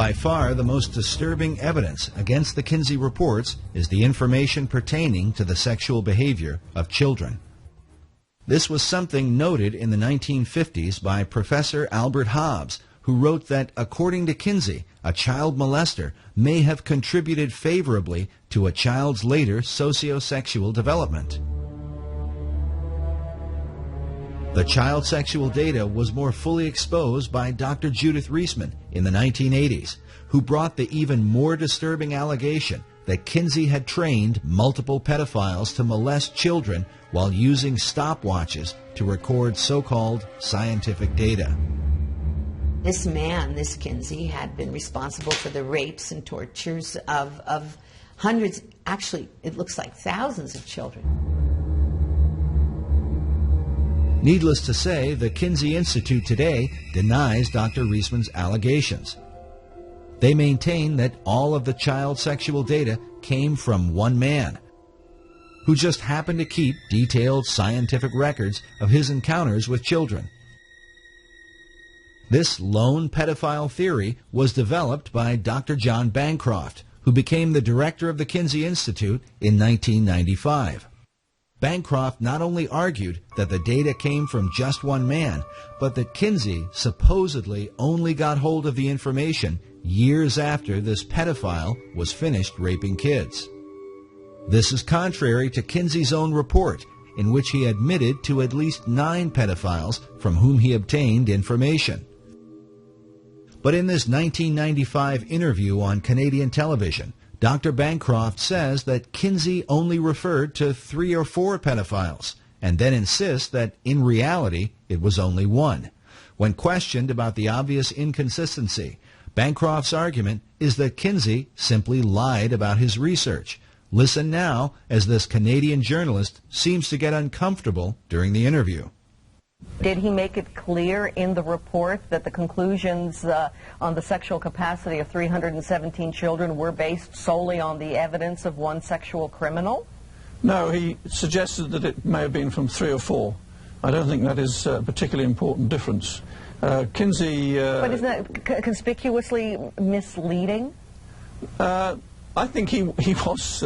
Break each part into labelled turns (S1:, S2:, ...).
S1: By far, the most disturbing evidence against the Kinsey reports is the information pertaining to the sexual behavior of children. This was something noted in the 1950s by Professor Albert Hobbs, who wrote that, according to Kinsey, a child molester may have contributed favorably to a child's later sociosexual development. The child sexual data was more fully exposed by Dr. Judith Reisman in the 1980s, who brought the even more disturbing allegation that Kinsey had trained multiple pedophiles to molest children while using stopwatches to record so-called scientific data.
S2: This man, this Kinsey, had been responsible for the rapes and tortures of hundreds, actually it looks like thousands of children.
S1: Needless to say, the Kinsey Institute today denies Dr. Reisman's allegations. They maintain that all of the child sexual data came from one man, who just happened to keep detailed scientific records of his encounters with children. This lone pedophile theory was developed by Dr. John Bancroft, who became the director of the Kinsey Institute in 1995. Bancroft not only argued that the data came from just one man, but that Kinsey supposedly only got hold of the information years after this pedophile was finished raping kids. This is contrary to Kinsey's own report, in which he admitted to at least 9 pedophiles from whom he obtained information. But in this 1995 interview on Canadian television, Dr. Bancroft says that Kinsey only referred to 3 or 4 pedophiles, and then insists that in reality it was only 1. When questioned about the obvious inconsistency, Bancroft's argument is that Kinsey simply lied about his research. Listen now as this Canadian journalist seems to get uncomfortable during the interview.
S3: Did he make it clear in the report that the conclusions on the sexual capacity of 317 children were based solely on the evidence of one sexual criminal?
S4: No, he suggested that it may have been from 3 or 4. I don't think that is a particularly important difference. Kinsey...
S3: but isn't that conspicuously misleading?
S4: I think he was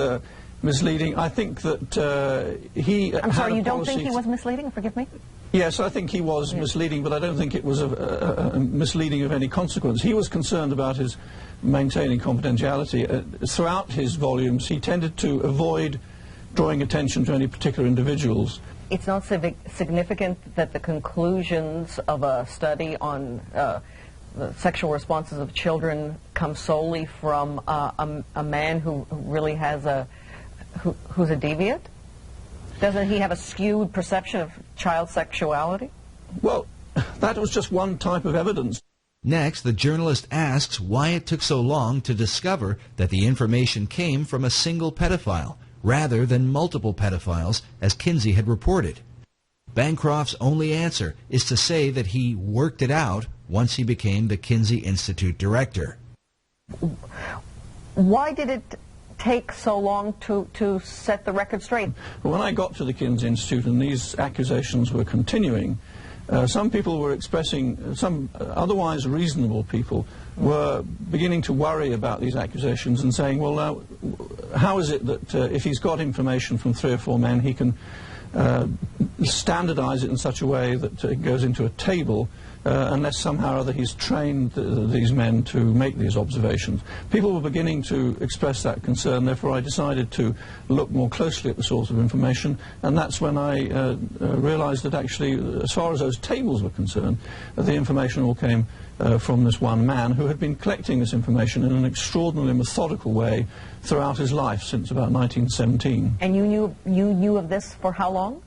S4: misleading. I think that he...
S3: I'm sorry, you don't think he was misleading? Forgive me?
S4: Yes, I think he was misleading, but I don't think it was a misleading of any consequence. He was concerned about his maintaining confidentiality. Throughout his volumes, he tended to avoid drawing attention to any particular individuals.
S3: It's not significant that the conclusions of a study on the sexual responses of children come solely from a man who really has who's a deviant? Doesn't he have a skewed perception of child sexuality?
S4: Well, that was just one type of evidence.
S1: Next, the journalist asks why it took so long to discover that the information came from a single pedophile, rather than multiple pedophiles, as Kinsey had reported. Bancroft's only answer is to say that he worked it out once he became the Kinsey Institute director.
S3: Why did it take so long to set the record straight?
S4: When I got to the Kinsey Institute and these accusations were continuing, some people were expressing, some otherwise reasonable people were beginning to worry about these accusations and saying, well, now, how is it that if he's got information from 3 or 4 men, he can standardize it in such a way that it goes into a table unless somehow or other he's trained these men to make these observations. People were beginning to express that concern, therefore I decided to look more closely at the source of information, and that's when I realized that actually, as far as those tables were concerned, the information all came from this one man who had been collecting this information in an extraordinarily methodical way throughout his life since about 1917.
S3: And you knew of this for how long?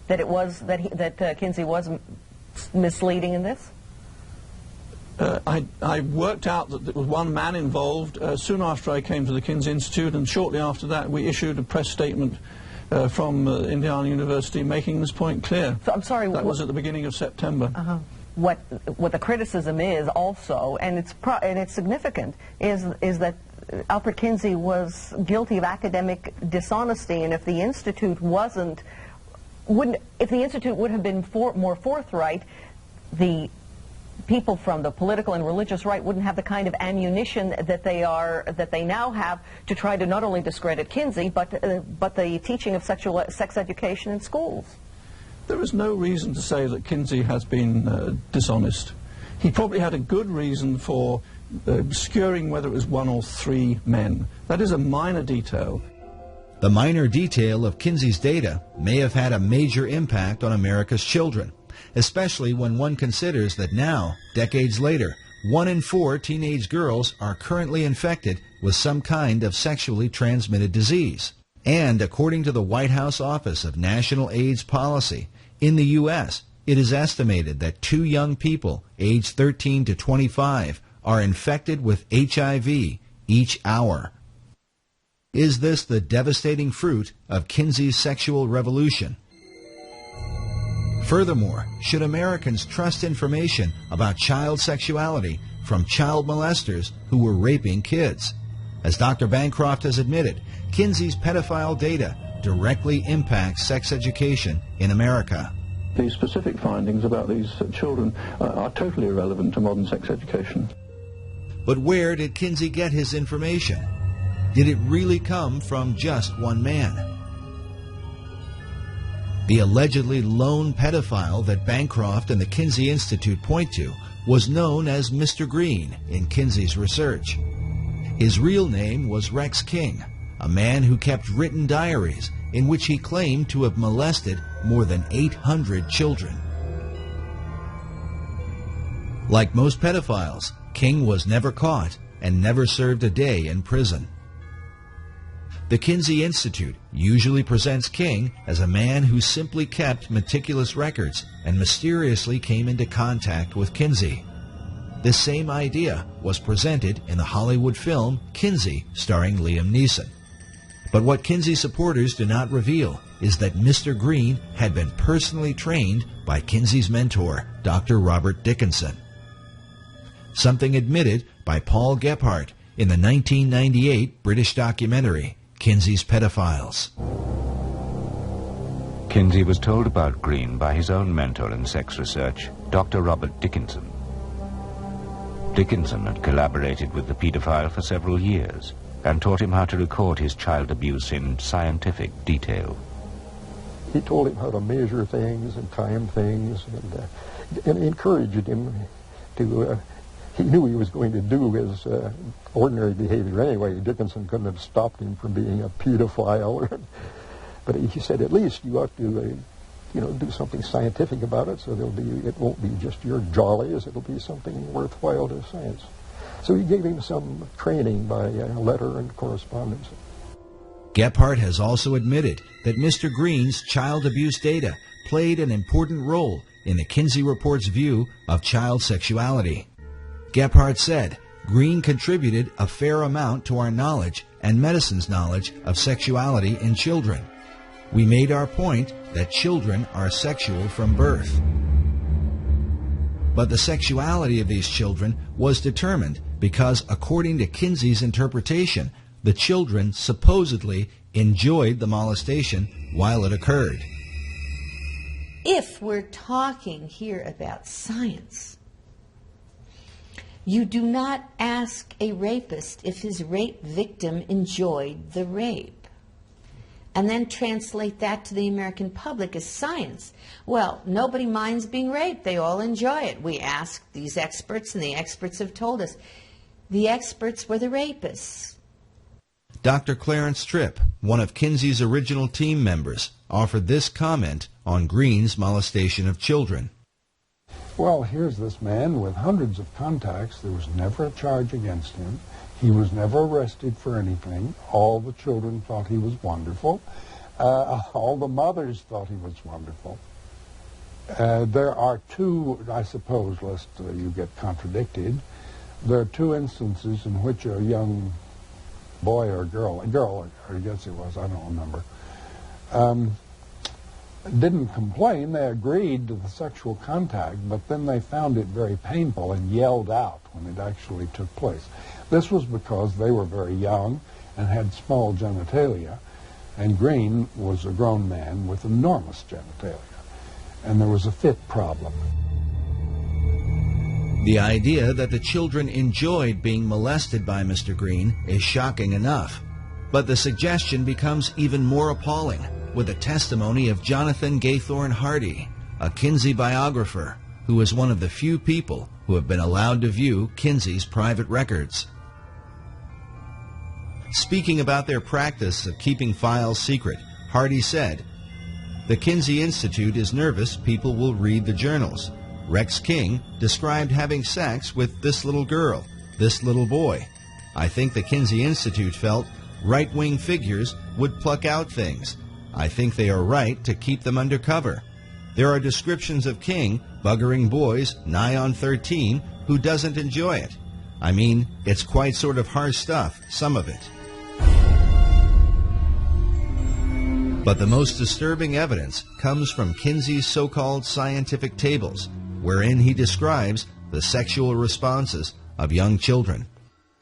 S3: That it was that Kinsey was misleading in this?
S4: I worked out that there was one man involved soon after I came to the Kinsey Institute, and shortly after that we issued a press statement from Indiana University making this point clear.
S3: So, I'm sorry.
S4: That was at the beginning of September.
S3: What the criticism is also, and it's significant, is that Albert Kinsey was guilty of academic dishonesty, and if the Institute if the Institute would have been more forthright, the people from the political and religious right wouldn't have the kind of ammunition that they now have to try to not only discredit Kinsey, but the teaching of sex education in schools.
S4: There is no reason to say that Kinsey has been dishonest. He probably had a good reason for obscuring whether it was 1 or 3 men. That is a minor detail.
S1: The minor detail of Kinsey's data may have had a major impact on America's children, especially when one considers that now, decades later, 1 in 4 teenage girls are currently infected with some kind of sexually transmitted disease. And according to the White House Office of National AIDS Policy, in the U.S., it is estimated that 2 young people aged 13 to 25 are infected with HIV each hour. Is this the devastating fruit of Kinsey's sexual revolution? Furthermore, should Americans trust information about child sexuality from child molesters who were raping kids? As Dr. Bancroft has admitted, Kinsey's pedophile data directly impacts sex education in America.
S4: The specific findings about these children are totally irrelevant to modern sex education.
S1: But where did Kinsey get his information? Did it really come from just one man? The allegedly lone pedophile that Bancroft and the Kinsey Institute point to was known as Mr. Green in Kinsey's research. His real name was Rex King, a man who kept written diaries in which he claimed to have molested more than 800 children. Like most pedophiles, King was never caught and never served a day in prison. The Kinsey Institute usually presents King as a man who simply kept meticulous records and mysteriously came into contact with Kinsey. This same idea was presented in the Hollywood film Kinsey, starring Liam Neeson. But what Kinsey supporters do not reveal is that Mr. Green had been personally trained by Kinsey's mentor, Dr. Robert Dickinson. Something admitted by Paul Gephardt in the 1998 British documentary, Kinsey's Pedophiles.
S5: Kinsey was told about Green by his own mentor in sex research, Dr. Robert Dickinson. Dickinson had collaborated with the paedophile for several years and taught him how to record his child abuse in scientific detail.
S6: He told him how to measure things and time things and encouraged him to... he knew he was going to do his ordinary behavior anyway. Dickinson couldn't have stopped him from being a pedophile. But he said, at least you ought to, do something scientific about it, so it won't be just your jollies. It'll be something worthwhile to science. So he gave him some training by letter and correspondence.
S1: Gephardt has also admitted that Mr. Green's child abuse data played an important role in the Kinsey Report's view of child sexuality. Gephardt said, Green contributed a fair amount to our knowledge and medicine's knowledge of sexuality in children. We made our point that children are sexual from birth. But the sexuality of these children was determined because, according to Kinsey's interpretation, the children supposedly enjoyed the molestation while it occurred.
S2: If we're talking here about science, you do not ask a rapist if his rape victim enjoyed the rape and then translate that to the American public as science. Well, nobody minds being raped. They all enjoy it. We asked these experts, and the experts have told us. The experts were the rapists.
S1: Dr. Clarence Tripp, one of Kinsey's original team members, offered this comment on Green's molestation of children.
S7: Well, here's this man with hundreds of contacts. There was never a charge against him. He was never arrested for anything. All the children thought he was wonderful. All the mothers thought he was wonderful. There are two, I suppose, lest you get contradicted, there are two instances in which a young boy or girl, I guess it was, I don't remember, didn't complain. They agreed to the sexual contact, but then they found it very painful and yelled out when it actually took place. This was because they were very young and had small genitalia, and Green was a grown man with enormous genitalia, and there was a fit problem.
S1: The idea that the children enjoyed being molested by Mr. Green is shocking enough, but the suggestion becomes even more appalling with the testimony of Jonathan Gaythorne Hardy, a Kinsey biographer who is one of the few people who have been allowed to view Kinsey's private records. Speaking about their practice of keeping files secret, Hardy said, "The Kinsey Institute is nervous people will read the journals. Rex King described having sex with this little girl, this little boy. I think the Kinsey Institute felt right-wing figures would pluck out things. I think they are right to keep them under cover. There are descriptions of King buggering boys nigh on 13 who doesn't enjoy it. I mean, it's quite sort of harsh stuff, some of it." But the most disturbing evidence comes from Kinsey's so-called scientific tables, wherein he describes the sexual responses of young children.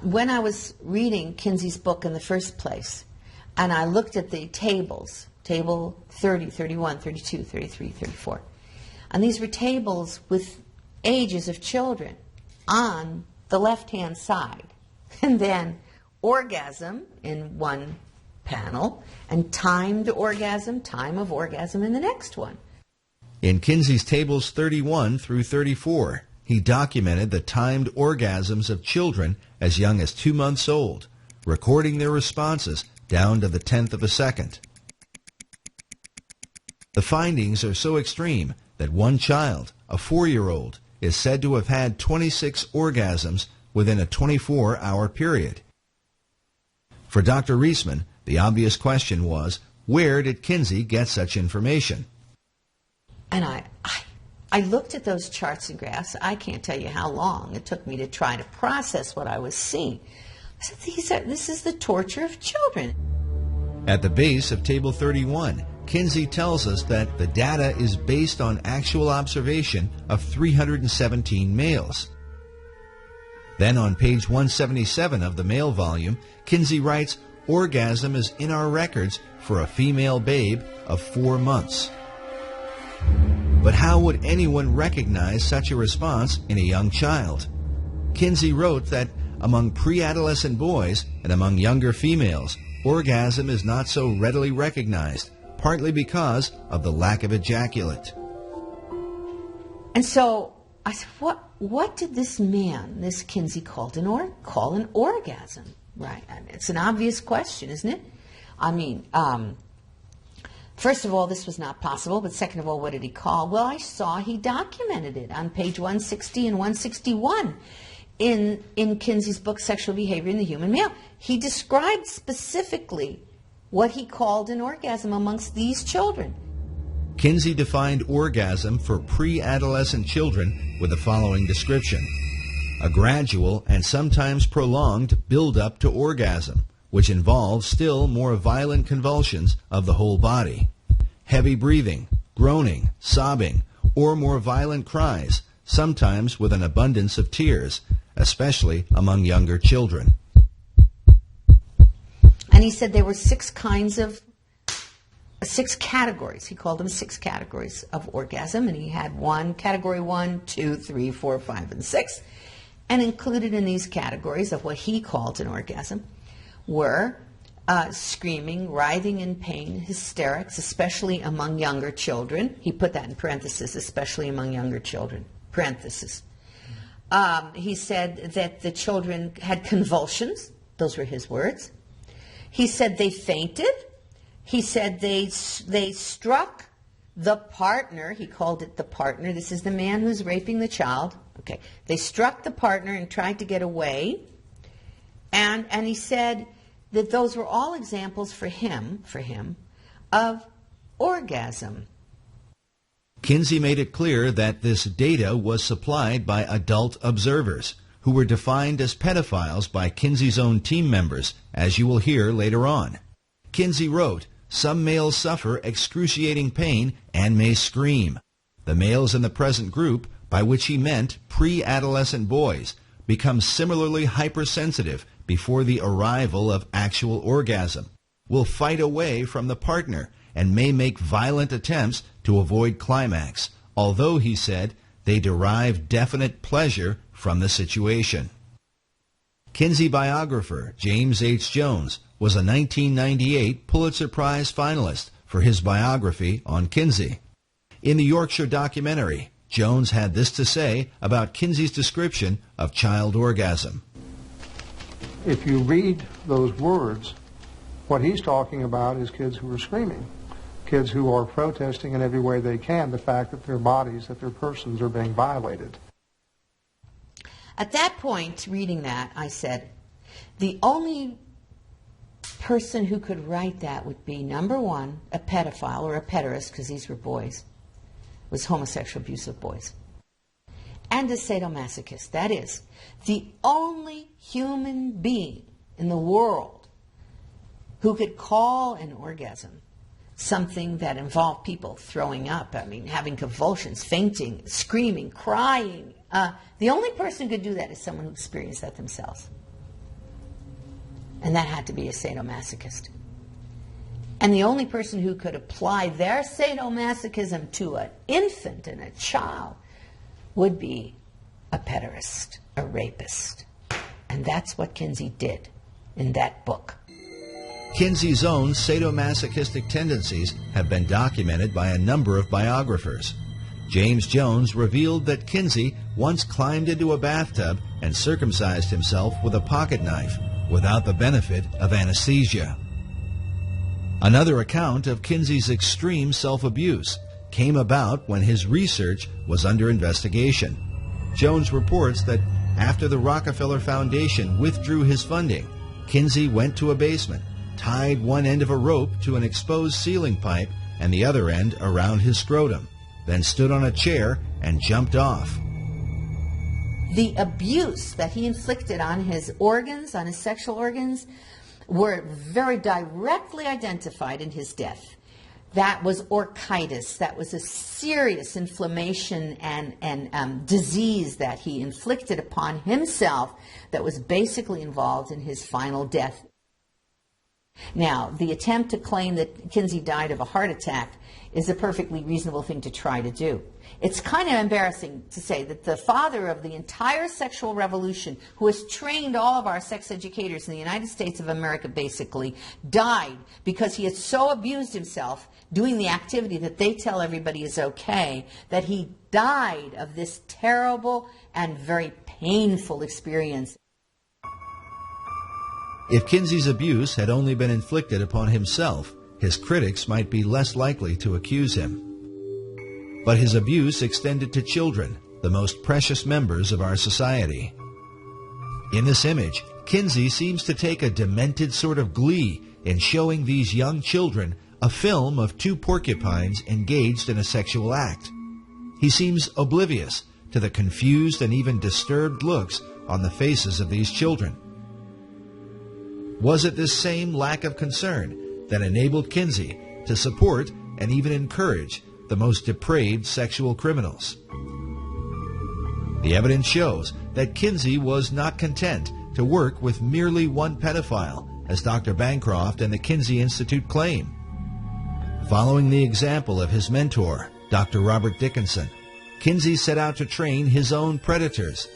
S2: When I was reading Kinsey's book in the first place, and I looked at the tables, table 30, 31, 32, 33, 34, and these were tables with ages of children on the left-hand side, and then orgasm in one panel, and timed orgasm, time of orgasm in the next one.
S1: In Kinsey's tables 31 through 34, he documented the timed orgasms of children as young as 2 months old, recording their responses down to the 10th of a second. The findings are so extreme that one child, a 4-year-old, is said to have had 26 orgasms within a 24-hour period. For Dr. Reisman, the obvious question was, where did Kinsey get such information?
S2: And I looked at those charts and graphs. I can't tell you how long it took me to try to process what I was seeing. I said, this is the torture of children.
S1: At the base of Table 31, Kinsey tells us that the data is based on actual observation of 317 males. Then on page 177 of the male volume, Kinsey writes, "Orgasm is in our records for a female babe of 4 months." But how would anyone recognize such a response in a young child? Kinsey wrote that among pre-adolescent boys and among younger females, orgasm is not so readily recognized, partly because of the lack of ejaculate.
S2: And so I said, what did this man, this Kinsey, call an orgasm? Right? I mean, it's an obvious question, isn't it? I mean, first of all, this was not possible, but second of all, what did he call? Well, I saw he documented it on page 160 and 161 in Kinsey's book, Sexual Behavior in the Human Male. He described specifically what he called an orgasm amongst these children.
S1: Kinsey defined orgasm for pre-adolescent children with the following description: a gradual and sometimes prolonged build-up to orgasm, which involves still more violent convulsions of the whole body, heavy breathing, groaning, sobbing, or more violent cries, sometimes with an abundance of tears, especially among younger children.
S2: And he said there were 6 categories. He called them 6 categories of orgasm, and he had category 1, 2, 3, 4, 5, and 6. And included in these categories of what he called an orgasm were screaming, writhing in pain, hysterics, especially among younger children. He put that in parentheses, especially among younger children, parentheses. He said that the children had convulsions. Those were his words. He said they fainted. He said they struck the partner. He called it the partner. This is the man who's raping the child. Okay. They struck the partner and tried to get away. And he said that those were all examples for him, of orgasm.
S1: Kinsey made it clear that this data was supplied by adult observers, who were defined as pedophiles by Kinsey's own team members, as you will hear later on. Kinsey wrote, "Some males suffer excruciating pain and may scream. The males in the present group, by which he meant pre-adolescent boys, become similarly hypersensitive before the arrival of actual orgasm, will fight away from the partner, and may make violent attempts to avoid climax, although, he said, they derive definite pleasure from the situation. Kinsey biographer James H. Jones was a 1998 Pulitzer Prize finalist for his biography on Kinsey. In the Yorkshire documentary, Jones had this to say about Kinsey's description of child orgasm.
S8: If you read those words, what he's talking about is kids who are screaming, kids who are protesting in every way they can the fact that their bodies, that their persons are being violated.
S2: At that point, reading that, I said, the only person who could write that would be, number one, a pedophile or a pederast, because these were boys, was homosexual abuse of boys, and a sadomasochist. That is, the only human being in the world who could call an orgasm something that involved people throwing up, having convulsions, fainting, screaming, crying. The only person who could do that is someone who experienced that themselves. And that had to be a sadomasochist. And the only person who could apply their sadomasochism to an infant and a child would be a pederast, a rapist. And that's what Kinsey did in that book.
S1: Kinsey's own sadomasochistic tendencies have been documented by a number of biographers. James Jones revealed that Kinsey once climbed into a bathtub and circumcised himself with a pocket knife without the benefit of anesthesia. Another account of Kinsey's extreme self-abuse came about when his research was under investigation. Jones reports that after the Rockefeller Foundation withdrew his funding, Kinsey went to a basement, tied one end of a rope to an exposed ceiling pipe and the other end around his scrotum, then stood on a chair and jumped off.
S2: The abuse that he inflicted on his organs, on his sexual organs, were very directly identified in his death. That was orchitis. That was a serious inflammation and disease that he inflicted upon himself that was basically involved in his final death. Now, the attempt to claim that Kinsey died of a heart attack is a perfectly reasonable thing to try to do. It's kind of embarrassing to say that the father of the entire sexual revolution, who has trained all of our sex educators in the United States of America basically, died because he had so abused himself doing the activity that they tell everybody is okay, that he died of this terrible and very painful experience.
S1: If Kinsey's abuse had only been inflicted upon himself, his critics might be less likely to accuse him. But his abuse extended to children, the most precious members of our society. In this image, Kinsey seems to take a demented sort of glee in showing these young children a film of two porcupines engaged in a sexual act. He seems oblivious to the confused and even disturbed looks on the faces of these children. Was it this same lack of concern that enabled Kinsey to support and even encourage the most depraved sexual criminals? The evidence shows that Kinsey was not content to work with merely one pedophile, as Dr. Bancroft and the Kinsey Institute claim. Following the example of his mentor, Dr. Robert Dickinson, Kinsey set out to train his own predators,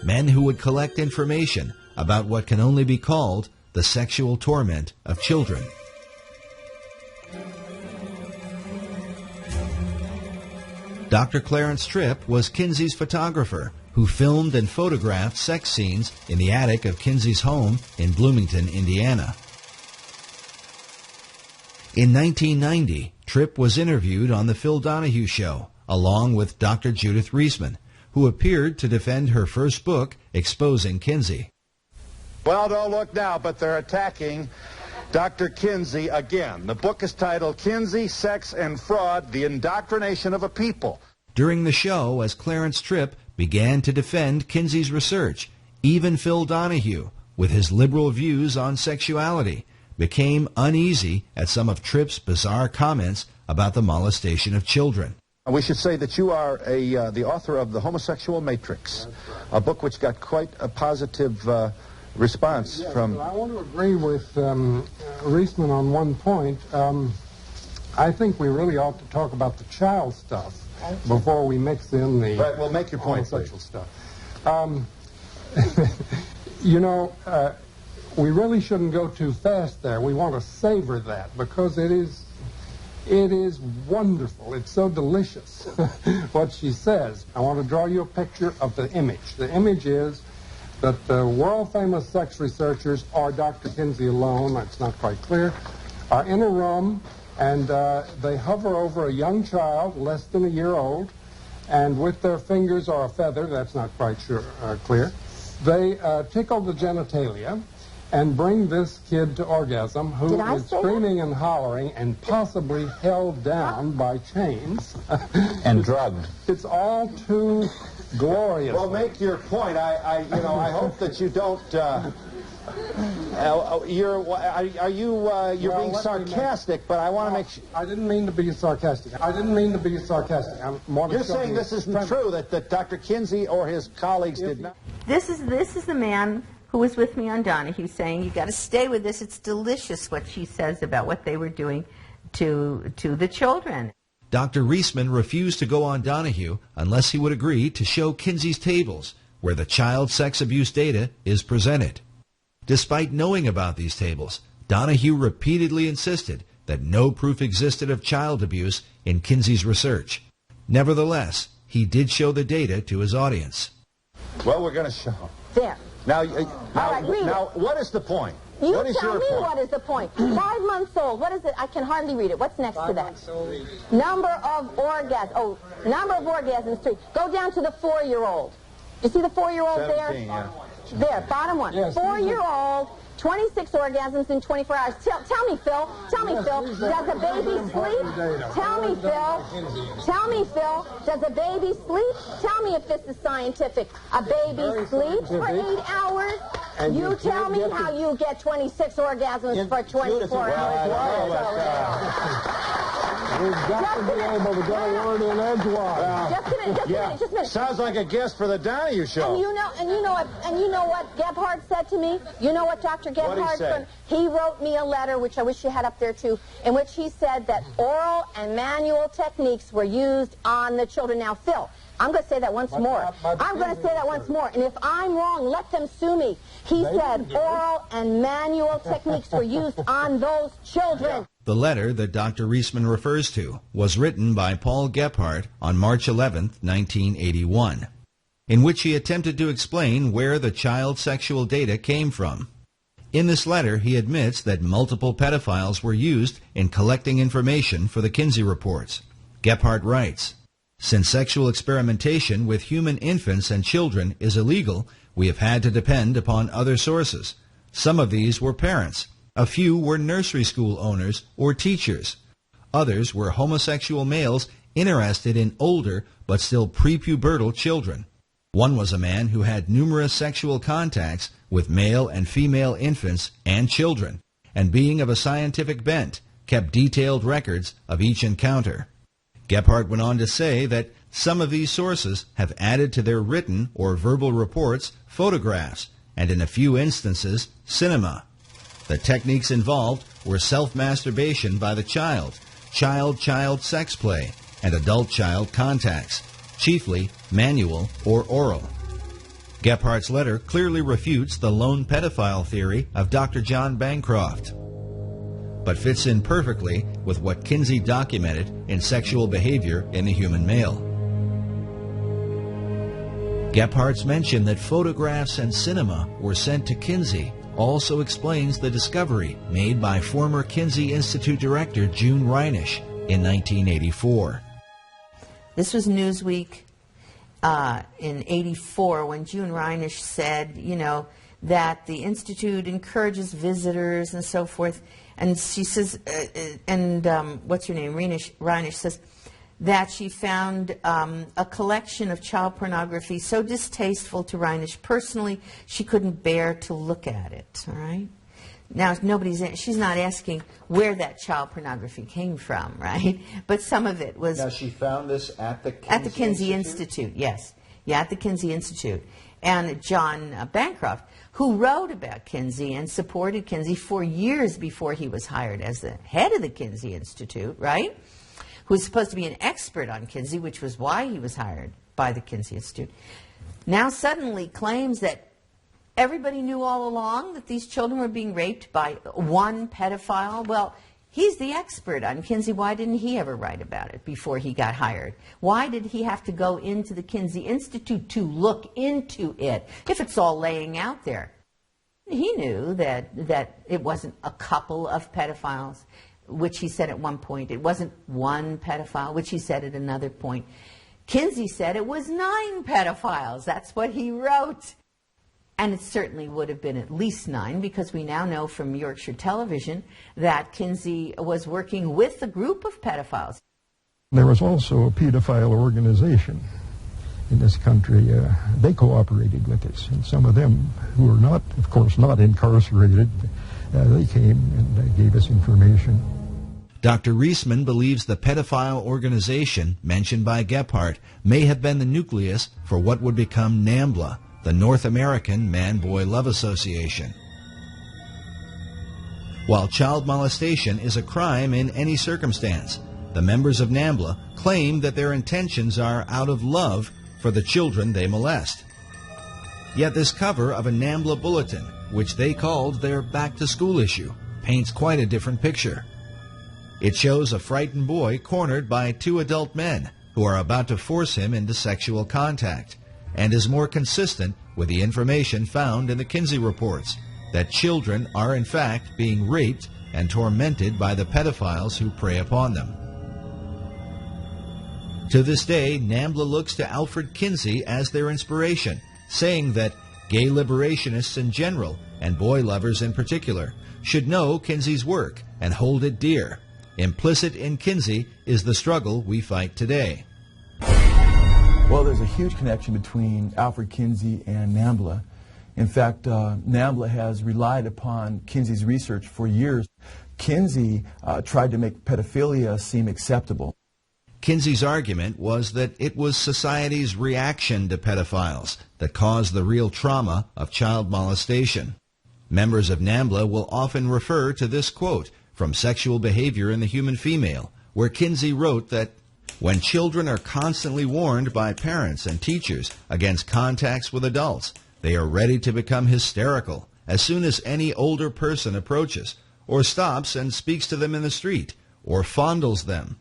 S1: men who would collect information about what can only be called the sexual torment of children. Dr. Clarence Tripp was Kinsey's photographer who filmed and photographed sex scenes in the attic of Kinsey's home in Bloomington, Indiana. In 1990, Tripp was interviewed on The Phil Donahue Show, along with Dr. Judith Reisman, who appeared to defend her first book exposing Kinsey.
S9: Well, don't look now, but they're attacking Dr. Kinsey again. The book is titled Kinsey, Sex and Fraud, The Indoctrination of a People.
S1: During the show, as Clarence Tripp began to defend Kinsey's research, even Phil Donahue, with his liberal views on sexuality, became uneasy at some of Tripp's bizarre comments about the molestation of children.
S9: We should say that you are the author of The Homosexual Matrix, a book which got quite a positive response from...
S8: I want to agree with Reisman on one point. I think we really ought to talk about the child stuff before we mix in the
S9: right, well, make your point,
S8: homosexual stuff.
S7: You know, we really shouldn't go too fast there. We want to savor that because it is wonderful. It's so delicious what she says. I want to draw you a picture of the image. The image is that the world-famous sex researchers, or Dr. Kinsey alone, that's not quite clear, are in a room, and they hover over a young child, less than a year old, and with their fingers or a feather, that's not quite clear, they tickle the genitalia and bring this kid to orgasm, who is screaming and hollering and possibly held down by chains.
S10: And drugged.
S7: It's all too glorious.
S9: Well, make your point. I hope that you don't. You're being sarcastic, but I want to make sure.
S7: I didn't mean to be sarcastic.
S9: You're saying this isn't true, that Dr. Kinsey or his colleagues did not.
S2: This is the man who was with me on Donahue saying, you got to stay with this. It's delicious what she says about what they were doing to the children.
S1: Dr. Reisman refused to go on Donahue unless he would agree to show Kinsey's tables, where the child sex abuse data is presented. Despite knowing about these tables, Donahue repeatedly insisted that no proof existed of child abuse in Kinsey's research. Nevertheless, he did show the data to his audience.
S9: Well, we're going to show.
S11: There.
S9: Now,
S11: Now,
S9: what is the point?
S11: You
S9: what is
S11: tell
S9: your
S11: me
S9: point?
S11: what is the point. 5 months old. What is it? I can hardly read it. What's next to that? Number of orgasms. Oh, number of orgasms. 3. Go down to the 4-year-old. You see the 4-year-old there?
S9: Yeah.
S11: There, bottom one.
S7: Yes,
S11: 4-year-old, 26 orgasms in 24 hours. Tell me, Phil. Does a baby sleep? Tell me, Phil. Does a baby sleep? Tell me if this is scientific. A baby sleeps for 8 hours?
S7: And
S11: you tell me how you get 26 orgasms for 24 hours.
S7: We've got to be able to get a word in edgewise.
S11: Just a minute.
S9: Sounds like a guest for the Donahue show.
S11: And you know what Gebhardt said to me? You know what Dr. Gebhardt said? He wrote me a letter, which I wish you had up there too, in which he said that oral and manual techniques were used on the children. Now, Phil, I'm going to say that once more. And if I'm wrong, let them sue me. He said oral and manual techniques were used on those children.
S1: The letter that Dr. Reisman refers to was written by Paul Gebhardt on March 11, 1981, in which he attempted to explain where the child sexual data came from. In this letter, he admits that multiple pedophiles were used in collecting information for the Kinsey reports. Gebhardt writes, "Since sexual experimentation with human infants and children is illegal, we have had to depend upon other sources. Some of these were parents. A few were nursery school owners or teachers. Others were homosexual males interested in older but still prepubertal children. One was a man who had numerous sexual contacts with male and female infants and children, and being of a scientific bent, kept detailed records of each encounter." Gebhardt went on to say that some of these sources have added to their written or verbal reports photographs, and in a few instances, cinema. The techniques involved were self-masturbation by the child, child-child sex play, and adult-child contacts, chiefly manual or oral. Gephardt's letter clearly refutes the lone pedophile theory of Dr. John Bancroft, but fits in perfectly with what Kinsey documented in sexual behavior in the human male. Gephardt's mention that photographs and cinema were sent to Kinsey also explains the discovery made by former Kinsey Institute director June Reinisch in 1984.
S2: This was Newsweek in '84 when June Reinisch said, that the Institute encourages visitors and so forth. And she says, what's her name? Reinisch says that she found a collection of child pornography so distasteful to Reinisch personally, she couldn't bear to look at it, all right? Now, she's not asking where that child pornography came from, right? But some of it was...
S1: Now, she found this at the Kinsey
S2: At the Kinsey Institute, yes. Yeah, at the Kinsey Institute. And John Bancroft, who wrote about Kinsey and supported Kinsey for years before he was hired as the head of the Kinsey Institute, right? Who was supposed to be an expert on Kinsey, which was why he was hired by the Kinsey Institute. now suddenly claims that everybody knew all along that these children were being raped by one pedophile. Well, he's the expert on Kinsey. Why didn't he ever write about it before he got hired? Why did he have to go into the Kinsey Institute to look into it if it's all laying out there? He knew that it wasn't a couple of pedophiles, which he said at one point. It wasn't one pedophile, which he said at another point. Kinsey said it was 9 pedophiles. That's what he wrote. And it certainly would have been at least 9, because we now know from Yorkshire Television that Kinsey was working with a group of pedophiles.
S6: There was also a pedophile organization in this country. They cooperated with us, and some of them who were not, of course, not incarcerated, they came and gave us information.
S1: Dr. Reisman believes the pedophile organization mentioned by Gephardt may have been the nucleus for what would become NAMBLA, the North American Man-Boy Love Association. While child molestation is a crime in any circumstance, the members of NAMBLA claim that their intentions are out of love for the children they molest. Yet this cover of a NAMBLA bulletin, which they called their back-to-school issue, paints quite a different picture. It shows a frightened boy cornered by 2 adult men who are about to force him into sexual contact, and is more consistent with the information found in the Kinsey reports, that children are in fact being raped and tormented by the pedophiles who prey upon them. To this day, NAMBLA looks to Alfred Kinsey as their inspiration, saying that gay liberationists in general, and boy lovers in particular, should know Kinsey's work and hold it dear. Implicit in Kinsey is the struggle we fight today.
S10: Well, there's a huge connection between Alfred Kinsey and NAMBLA. In fact, NAMBLA has relied upon Kinsey's research for years. Kinsey tried to make pedophilia seem acceptable.
S1: Kinsey's argument was that it was society's reaction to pedophiles that caused the real trauma of child molestation. Members of NAMBLA will often refer to this quote from Sexual Behavior in the Human Female, where Kinsey wrote that when children are constantly warned by parents and teachers against contacts with adults, they are ready to become hysterical as soon as any older person approaches, or stops and speaks to them in the street, or fondles them.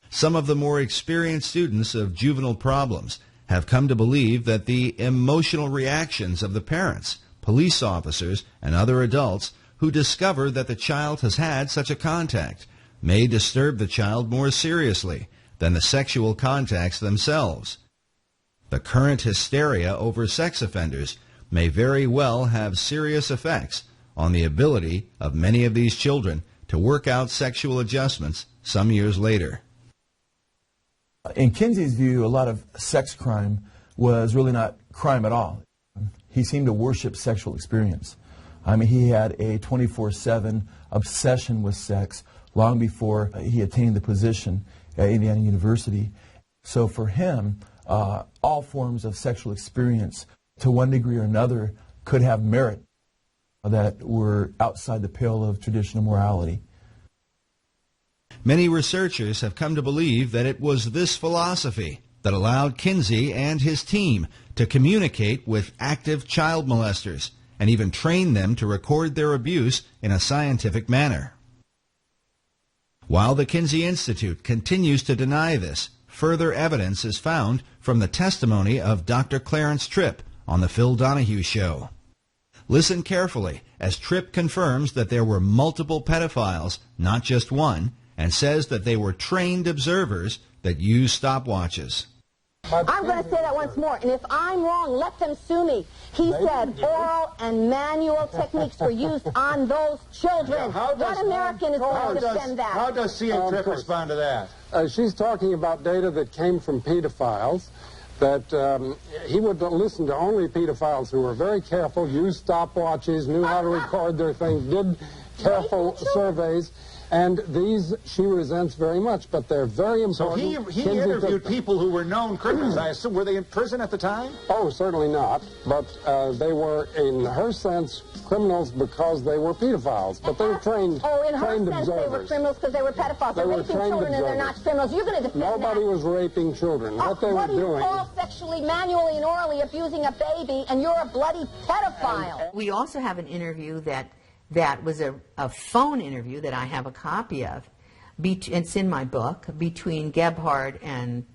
S1: Some of the more experienced students of juvenile problems have come to believe that the emotional reactions of the parents, police officers, and other adults who discover that the child has had such a contact may disturb the child more seriously than the sexual contacts themselves. The current hysteria over sex offenders may very well have serious effects on the ability of many of these children to work out sexual adjustments some years later.
S10: In Kinsey's view, a lot of sex crime was really not crime at all. He seemed to worship sexual experience. I mean, he had a 24/7 obsession with sex long before he attained the position at Indiana University. So for him, all forms of sexual experience, to one degree or another, could have merit that were outside the pale of traditional morality.
S1: Many researchers have come to believe that it was this philosophy that allowed Kinsey and his team to communicate with active child molesters and even train them to record their abuse in a scientific manner. While the Kinsey Institute continues to deny this, further evidence is found from the testimony of Dr. Clarence Tripp on the Phil Donahue Show. Listen carefully as Tripp confirms that there were multiple pedophiles, not just one, and says that they were trained observers that used stopwatches.
S11: I'm going to say that once more, and if I'm wrong, let them sue me. He said oral and manual techniques were used on those children.
S9: Yeah,
S11: what American is going to defend that?
S9: How does C.A. Tripp respond to that?
S7: She's talking about data that came from pedophiles, that he would listen to only pedophiles who were very careful, used stopwatches, knew how to record their things, did careful surveys, And these she resents very much, but they're very important.
S9: So he interviewed people who were known criminals. I assume, were they in prison at the time?
S7: Oh, certainly not. But they were, in her sense, criminals because they were pedophiles. But they were trained
S11: Oh, in her
S7: trained
S11: sense,
S7: observers.
S11: they were criminals because they were pedophiles. They're raping children and they're not criminals. You're going to defend
S7: Nobody
S11: that.
S7: was raping children. What they
S11: what
S7: were
S11: do you
S7: doing...
S11: call sexually, manually, and orally abusing a baby, and you're a bloody pedophile?
S2: We also have an interview that was a phone interview that I have a copy of. It's in my book, between Gebhard and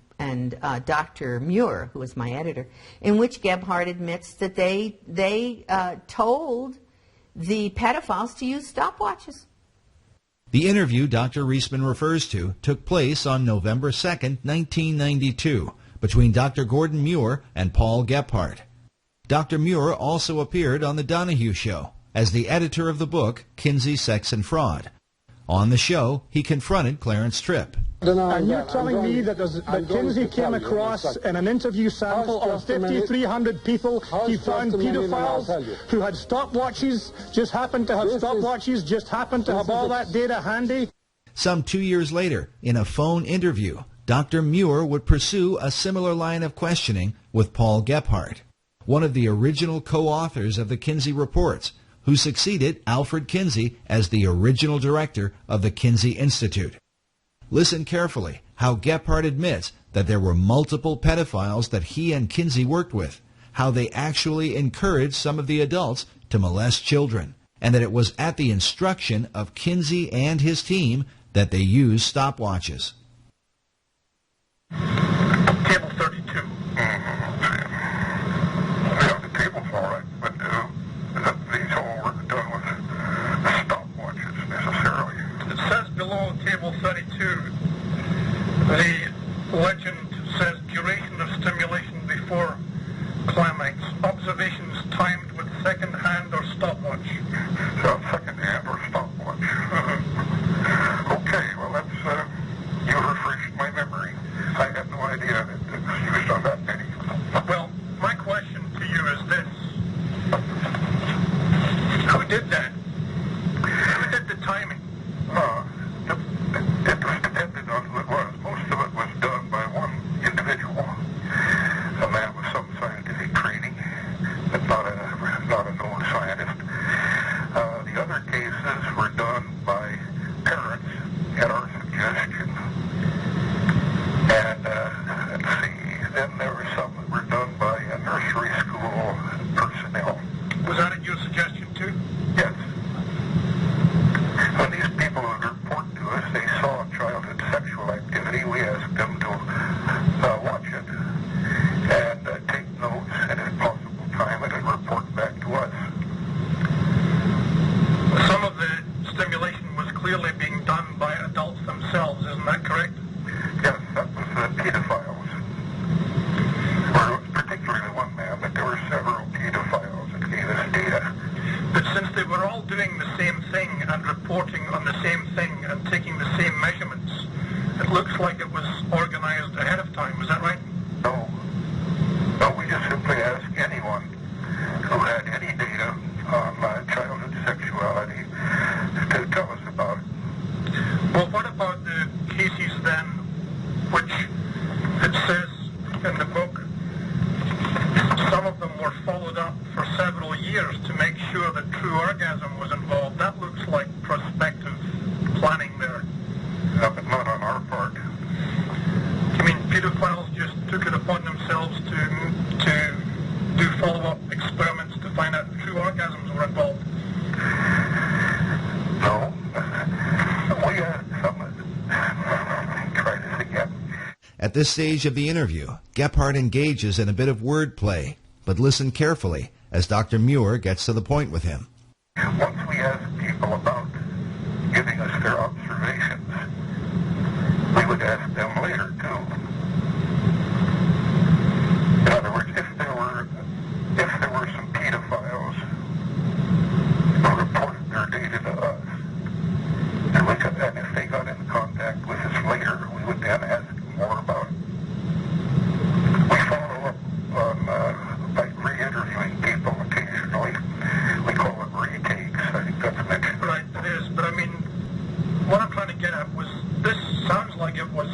S2: Dr. Muir, who was my editor, in which Gebhard admits that they told the pedophiles to use stopwatches.
S1: The interview Dr. Reisman refers to took place on November 2nd, 1992, between Dr. Gordon Muir and Paul Gebhard. Dr. Muir also appeared on The Donahue Show as the editor of the book, Kinsey, Sex, and Fraud. On the show, he confronted Clarence Tripp.
S12: And you're telling me that Kinsey came across in an interview sample of 5,300 people, he found pedophiles who had stopwatches, just happened to have stopwatches, just happened to have all that data handy?
S1: Some 2 years later, in a phone interview, Dr. Muir would pursue a similar line of questioning with Paul Gebhard, one of the original co-authors of the Kinsey reports, who succeeded Alfred Kinsey as the original director of the Kinsey Institute. Listen carefully how Gebhard admits that there were multiple pedophiles that he and Kinsey worked with, how they actually encouraged some of the adults to molest children, and that it was at the instruction of Kinsey and his team that they used stopwatches.
S13: Table 32. Yeah, the table's all right, but these all were done with stopwatches necessarily. It says below table 32, the legend says duration of stimulation before climax. Observations timed with second hand or stopwatch. So second hand or stopwatch. Okay, well that's, you refreshed my memory. I had no idea that it was used on that many. Well, my question to you is this. Who did that? Who did the timing? It was dependent on who it was. Most of it was done by one individual, a man with some scientific training, but not a known scientist. The other cases were done by parents at our suggestion. And let's see, then there were some that were done by a nursery school personnel. Was that at your suggestion too? Yes. When these people would report to us, they saw childhood sexual activity. We asked them to watch it and take notes, and if possible time it and report back to us. Some of the stimulation was clearly being done by adults themselves, isn't that correct? Yes, that was pedophiles. Or particularly one man, but there were several pedophiles that gave us data. But since they were all doing the same thing and reporting on the same thing and taking the same measurements, it looks like it was organized ahead of time. Is that right? No. No, we just simply asked anyone who had any data on childhood sexuality to tell us about it. Well, what about the cases then, which it says in the book, some of them were followed up for several years to make sure that true orgasm was involved. That looks like prospective planning there. No, but not on our part. You mean pedophiles just took it upon themselves to do follow-up experiments to find out if true orgasms were involved? No. We had some. Try this again.
S1: At this stage of the interview, Gebhard engages in a bit of wordplay, but listen carefully as Dr. Muir gets to the point with him.
S13: Once we ask people about giving us their observations, we would ask them later too. In other words, if there were some pedophiles who reported their data to us, and if they got in contact with us later, we would then ask more about it. We follow up on by re-interviewing people occasionally. We call it retakes. I think that's mentioned. Right, it is. But I mean, what I'm at was, this sounds like it was